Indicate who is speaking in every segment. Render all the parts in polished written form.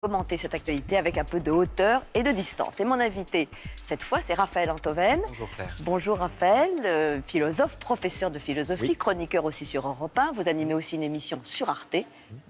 Speaker 1: Commenter cette actualité avec un peu de hauteur et de distance. Et mon invité, cette fois, c'est Raphaël Antoven.
Speaker 2: Bonjour Claire.
Speaker 1: Bonjour Raphaël, philosophe, professeur de philosophie,
Speaker 2: Oui.
Speaker 1: chroniqueur aussi sur Europe 1. Vous animez aussi une émission sur Arte,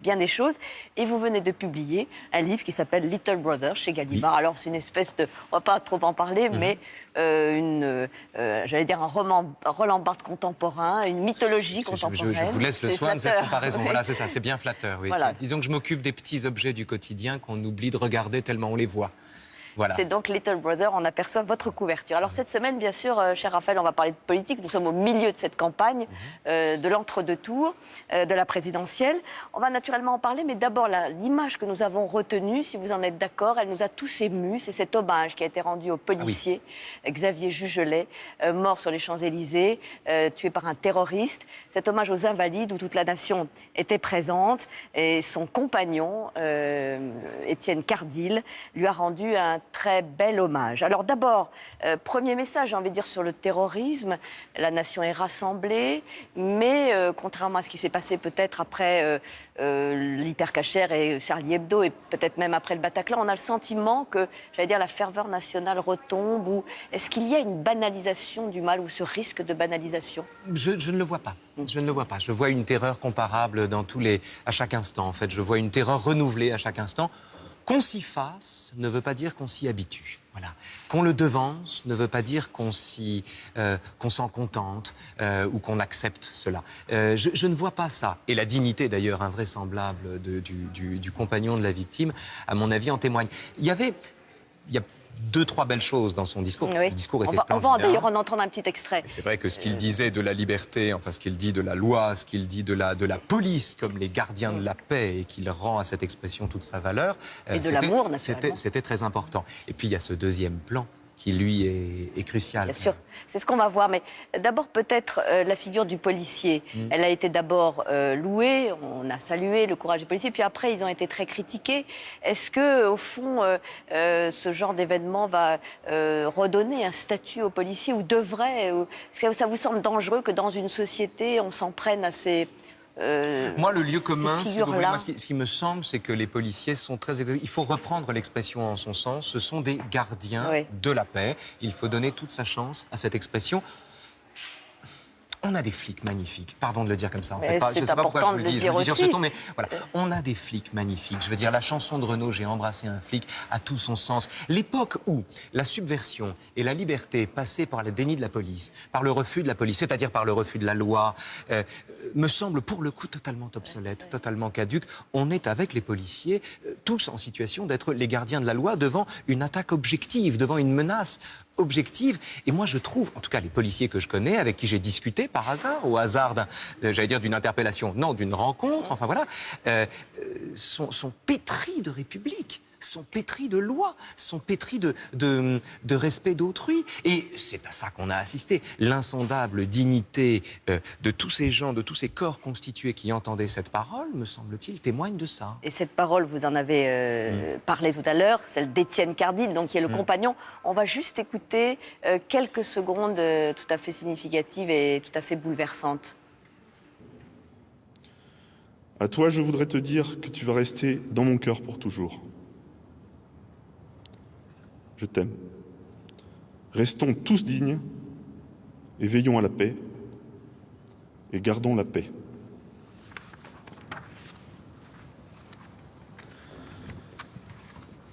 Speaker 1: bien des choses. Et vous venez de publier un livre qui s'appelle Little Brother chez Gallimard. Oui. Alors c'est une espèce de, on ne va pas trop en parler, mais j'allais dire un Roland Barthes contemporain, une mythologie contemporaine.
Speaker 2: Je vous laisse le soin de cette comparaison.
Speaker 1: Oui.
Speaker 2: Voilà, c'est ça, c'est bien flatteur. Oui.
Speaker 1: Voilà.
Speaker 2: Disons que je m'occupe des petits objets du quotidien qu'on oublie de regarder tellement on les voit. Voilà.
Speaker 1: C'est donc Little Brother, on aperçoit votre couverture. Alors cette semaine, bien sûr, cher Raphaël, on va parler de politique. Nous sommes au milieu de cette campagne, de l'entre-deux tours, de la présidentielle. On va naturellement en parler, mais d'abord, l'image que nous avons retenue, si vous en êtes d'accord, elle nous a tous émus. C'est cet hommage qui a été rendu au policier Xavier Jugelet, mort sur les Champs-Élysées, tué par un terroriste. Cet hommage aux Invalides, où toute la nation était présente. Et son compagnon, Étienne Cardil, lui a rendu un très bel hommage. Alors d'abord, premier message, j'ai envie de dire, sur le terrorisme. La nation est rassemblée, mais contrairement à ce qui s'est passé peut-être après l'Hypercacher et Charlie Hebdo, et peut-être même après le Bataclan, on a le sentiment que, j'allais dire, la ferveur nationale retombe. Ou est-ce qu'il y a une banalisation du mal, ou ce risque de banalisation?
Speaker 2: Je ne le vois pas. Je ne le vois pas. Je vois une terreur comparable à chaque instant. En fait, je vois une terreur renouvelée à chaque instant. Qu'on s'y fasse ne veut pas dire qu'on s'y habitue. Voilà. Qu'on le devance ne veut pas dire qu'on s'en contente ou qu'on accepte cela. Je ne vois pas ça. Et la dignité, d'ailleurs, invraisemblable du compagnon de la victime, à mon avis, en témoigne. Il y a 2-3 belles choses dans son discours.
Speaker 1: Oui.
Speaker 2: Le discours était
Speaker 1: splendide. On va d'ailleurs en entendre un petit extrait.
Speaker 2: C'est vrai que ce qu'il disait de la liberté, enfin ce qu'il dit de la loi, ce qu'il dit de la police comme les gardiens de la paix, et qu'il rend à cette expression toute sa valeur,
Speaker 1: et de l'amour, naturellement.
Speaker 2: C'était très important. Et puis il y a ce deuxième plan qui, lui, est crucial.
Speaker 1: Bien sûr, c'est ce qu'on va voir. Mais d'abord, peut-être, la figure du policier. Elle a été d'abord louée, on a salué le courage des policiers, puis après, ils ont été très critiqués. Est-ce que, au fond, ce genre d'événement va redonner un statut aux policiers, ou devrait... Est-ce que ça vous semble dangereux que dans une société, on s'en prenne à ces...
Speaker 2: Moi, le lieu commun, si vous voulez, ce qui me semble, c'est que les policiers sont très... Il faut reprendre l'expression en son sens. Ce sont des gardiens de la paix. Il faut donner toute sa chance à cette expression. On a des flics magnifiques, pardon de le dire comme ça. En fait, je ne sais pas pourquoi je vous le dis sur ce ton, mais voilà, on a des flics magnifiques. Je veux dire, la chanson de Renaud, J'ai embrassé un flic, a tout son sens. L'époque où la subversion et la liberté passaient par le déni de la police, par le refus de la police, c'est-à-dire par le refus de la loi, me semble pour le coup totalement obsolète, totalement caduque. On est avec les policiers, tous en situation d'être les gardiens de la loi devant une attaque objective, devant une menace objective. Et moi, je trouve, en tout cas les policiers que je connais, avec qui j'ai discuté par hasard, au hasard d'une interpellation, non, d'une rencontre, enfin voilà, sont pétris de République, sont pétris de loi, sont pétris de respect d'autrui. Et c'est à ça qu'on a assisté. L'insondable dignité de tous ces gens, de tous ces corps constitués qui entendaient cette parole, me semble-t-il, témoigne de ça.
Speaker 1: Et cette parole, vous en avez parlé tout à l'heure, celle d'Étienne Cardil, donc qui est le compagnon. On va juste écouter quelques secondes tout à fait significatives et tout à fait bouleversantes.
Speaker 3: À toi, je voudrais te dire que tu vas rester dans mon cœur pour toujours. Je t'aime. Restons tous dignes et veillons à la paix et gardons la paix.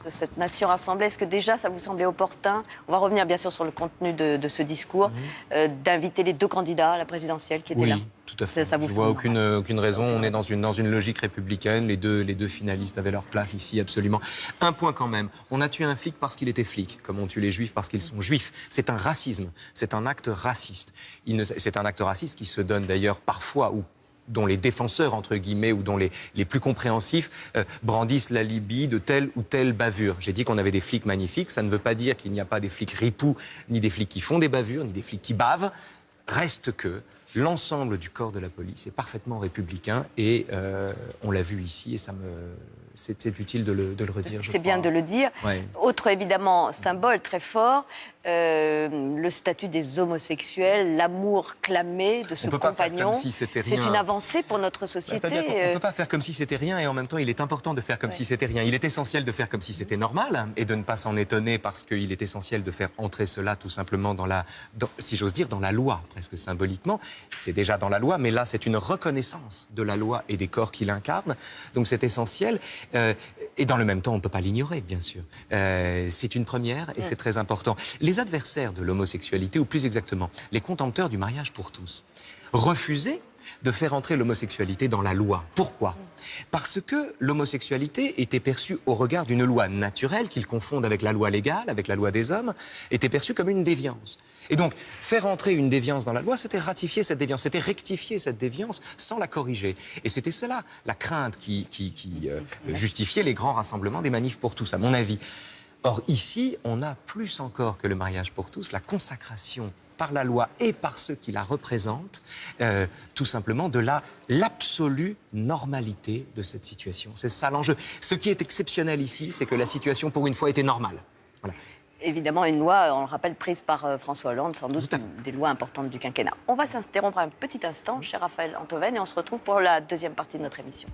Speaker 1: De cette nation rassemblée, est-ce que déjà ça vous semblait opportun, on va revenir bien sûr sur le contenu de ce discours, d'inviter les deux candidats à la présidentielle qui étaient là?
Speaker 2: Tout à fait. Je ne vois aucune raison. On est dans une logique républicaine. Les deux finalistes avaient leur place ici, absolument. Un point quand même. On a tué un flic parce qu'il était flic, comme on tue les juifs parce qu'ils sont juifs. C'est un racisme. C'est un acte raciste. C'est un acte raciste qui se donne d'ailleurs parfois, ou dont les défenseurs, entre guillemets, ou dont les plus compréhensifs brandissent l'alibi de telle ou telle bavure. J'ai dit qu'on avait des flics magnifiques. Ça ne veut pas dire qu'il n'y a pas des flics ripoux, ni des flics qui font des bavures, ni des flics qui bavent. Reste que l'ensemble du corps de la police est parfaitement républicain et on l'a vu ici et ça c'est utile de le redire.
Speaker 1: C'est bien de le dire.
Speaker 2: Ouais.
Speaker 1: Autre, évidemment, symbole très fort, le statut des homosexuels, l'amour clamé de ce compagnon.
Speaker 2: Si c'était rien.
Speaker 1: C'est une avancée pour notre société.
Speaker 2: C'est-à-dire qu'on ne peut pas faire comme si c'était rien et en même temps, il est important de faire comme si c'était rien. Il est essentiel de faire comme si c'était normal et de ne pas s'en étonner parce qu'il est essentiel de faire entrer cela tout simplement si j'ose dire, dans la loi, presque symboliquement. C'est déjà dans la loi, mais là, c'est une reconnaissance de la loi et des corps qui l'incarnent. Donc c'est essentiel. Et dans le même temps, on ne peut pas l'ignorer, bien sûr. C'est une première et c'est très important. Les adversaires de l'homosexualité, ou plus exactement, les contempteurs du mariage pour tous, refusaient de faire entrer l'homosexualité dans la loi. Pourquoi ? Parce que l'homosexualité était perçue au regard d'une loi naturelle, qu'ils confondent avec la loi légale, avec la loi des hommes, était perçue comme une déviance. Et donc, faire entrer une déviance dans la loi, c'était ratifier cette déviance, c'était rectifier cette déviance sans la corriger. Et c'était cela, la crainte qui justifiait les grands rassemblements des manifs pour tous, à mon avis. Or, ici, on a plus encore que le mariage pour tous, la consacration par la loi et par ceux qui la représentent, tout simplement de l'absolue normalité de cette situation. C'est ça l'enjeu. Ce qui est exceptionnel ici, c'est que la situation, pour une fois, était normale. Voilà.
Speaker 1: Évidemment, une loi, on le rappelle, prise par François Hollande, sans doute des lois importantes du quinquennat. On va s'interrompre un petit instant, cher Raphaël Antoven, et on se retrouve pour la deuxième partie de notre émission.